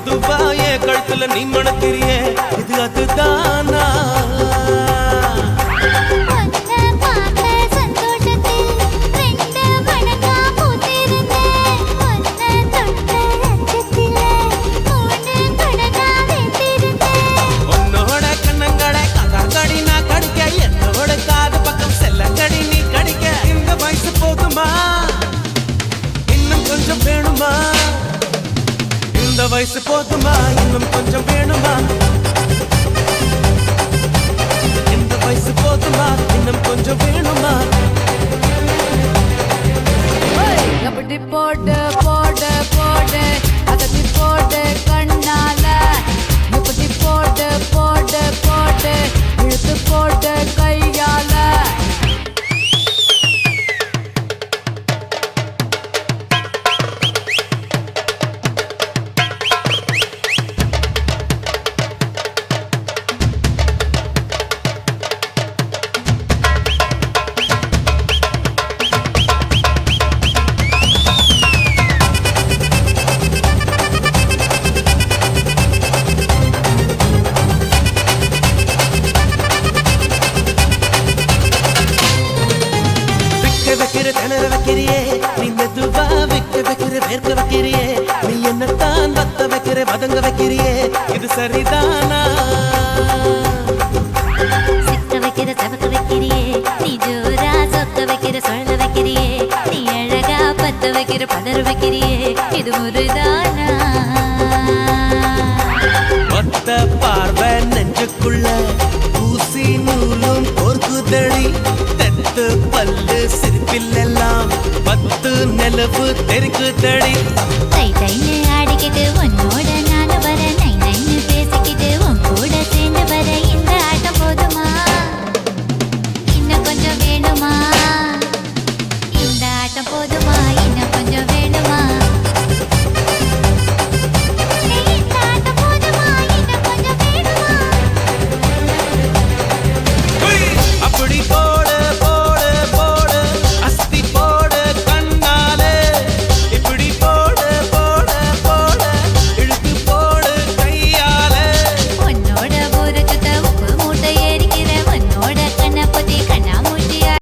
மெதுவா என் கழுத்துல நீ மணக்கிறியே இது அதுதானா வயசு போதுமா இன்னும் கொஞ்சம் வேணுமா இந்த வயசு போதுமா இன்னும் கொஞ்சம் வேணுமா எப்படி போடு போடு போடு அதட்டி போடு கண்ணால எப்படி போடு போடு போடு இழுத்து போடு கையால திணற வைக்கிறியே நீ மெதுவா வைக்க வைக்கிற வேர்க்க வைக்கிறியே நீ என்னத்தான் வத்த வைக்கிற வதங்க வைக்கிறியே இது சரிதானா சிக்க வைக்கிற சவக்க வைக்கிறியே நீ ஜோரா சொக்க வைக்கிற சொல்ல வைக்கிறியே நீ அழகா பத்த வைக்கிற பதற வைக்கிறியே இது முருதானா ஒத்த பார்வை நெஞ்சுக்குள்ள ஊசி நூலும் கோர்க்குதடி தெத்து பல்லு சிரிப்பிலெல்லாம் பத்து நிலவு தெரிக்குதடி தை தைன்னு ஆடிக்கிட்டு உன்னோட